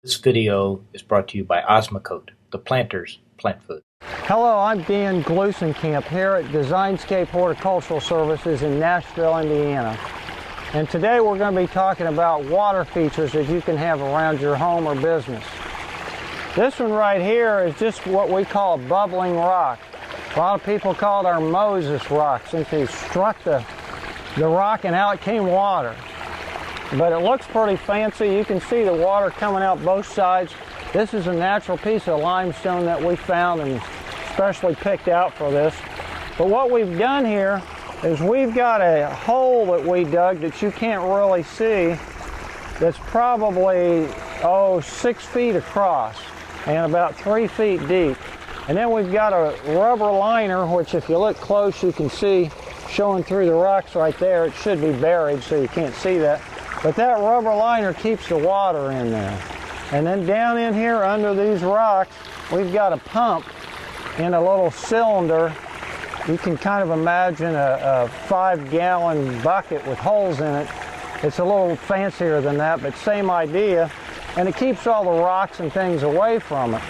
This video is brought to you by Osmocote, the planter's plant food. Hello, I'm Dan Gluesenkamp here at Designscape Horticultural Services in Nashville, Indiana. And today we're going to be talking about water features that you can have around your home or business. This one right here is just what we call a bubbling rock. A lot of people call it our Moses rock since he struck the rock and out came water. But it looks pretty fancy. You can see the water coming out both sides. This is a natural piece of limestone that we found and specially picked out for this. But what we've done here is we've got a hole that we dug that you can't really see that's probably 6 feet across and about 3 feet deep. And then we've got a rubber liner, which if you look close you can see showing through the rocks right there. It should be buried so you can't see that. But that rubber liner keeps the water in there. And then down in here under these rocks, we've got a pump in a little cylinder. You can kind of imagine a 5-gallon bucket with holes in it. It's a little fancier than that, but same idea. And it keeps all the rocks and things away from it.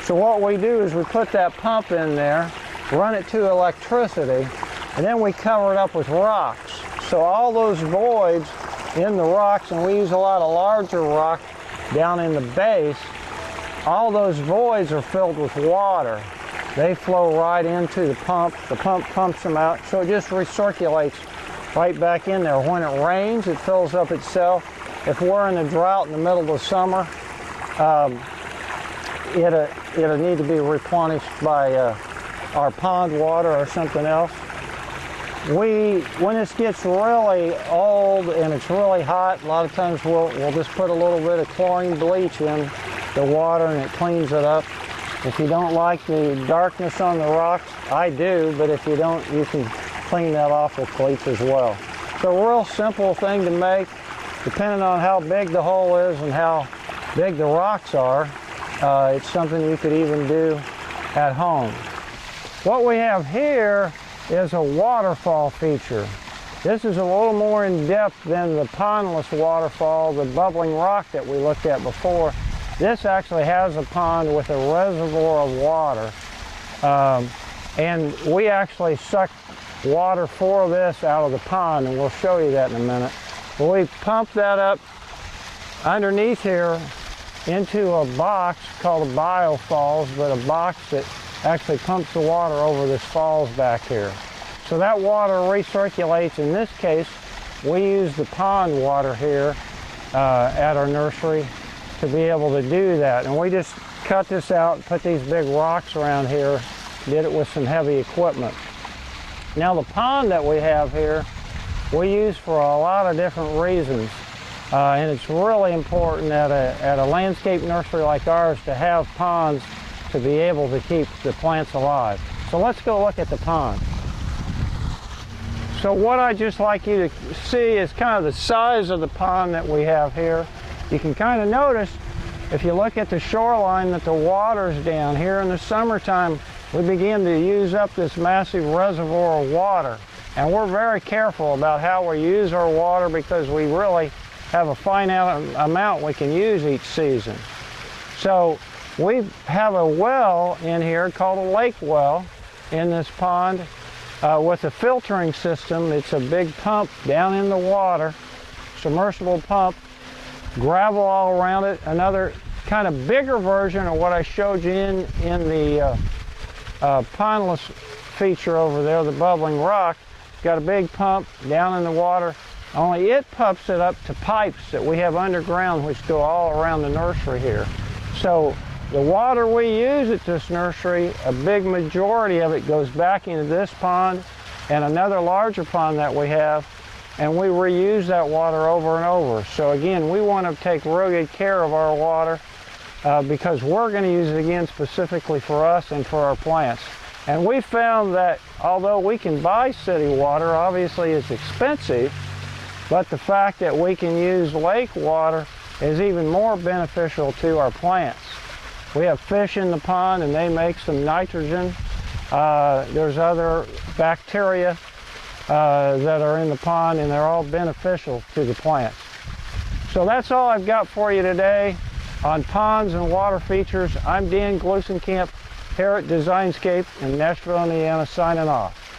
So what we do is we put that pump in there, run it to electricity, and then we cover it up with rocks. So all those voids in the rocks, and we use a lot of larger rock down in the base, all those voids are filled with water. They flow right into the pump pumps them out, so it just recirculates right back in there. When it rains, it fills up itself. If we're in a drought in the middle of the summer, it'll need to be replenished by our pond water or something else. When this gets really old and it's really hot, a lot of times we'll just put a little bit of chlorine bleach in the water and it cleans it up. If you don't like the darkness on the rocks, I do, but if you don't, you can clean that off with bleach as well. It's a real simple thing to make, depending on how big the hole is and how big the rocks are. It's something you could even do at home. What we have here is a waterfall feature. This is a little more in depth than the pondless waterfall, the bubbling rock that we looked at before. This actually has a pond with a reservoir of water. And we actually suck water for this out of the pond, and we'll show you that in a minute. But we pump that up underneath here into a box called a biofalls, but a box that actually pumps the water over this falls back here. So that water recirculates. In this case, we use the pond water here at our nursery to be able to do that. And we just cut this out and put these big rocks around here, did it with some heavy equipment. Now the pond that we have here, we use for a lot of different reasons. And it's really important at a landscape nursery like ours to have ponds to be able to keep the plants alive. So let's go look at the pond. So what I'd just like you to see is kind of the size of the pond that we have here. You can kind of notice, if you look at the shoreline, that the water's down here. In the summertime, we begin to use up this massive reservoir of water. And we're very careful about how we use our water because we really have a finite amount we can use each season. So we have a well in here called a lake well in this pond with a filtering system. It's a big pump down in the water, submersible pump, gravel all around it. Another kind of bigger version of what I showed you in the pondless feature over there, the bubbling rock. Got a big pump down in the water, only it pumps it up to pipes that we have underground which go all around the nursery here. So the water we use at this nursery, a big majority of it goes back into this pond and another larger pond that we have, and we reuse that water over and over. So again, we want to take real good care of our water because we're going to use it again specifically for us and for our plants. And we found that although we can buy city water, obviously it's expensive, but the fact that we can use lake water is even more beneficial to our plants. We have fish in the pond and they make some nitrogen. There's other bacteria that are in the pond, and they're all beneficial to the plants. So that's all I've got for you today. On ponds and water features, I'm Dan Gluesenkamp here at Designscape in Nashville, Indiana, signing off.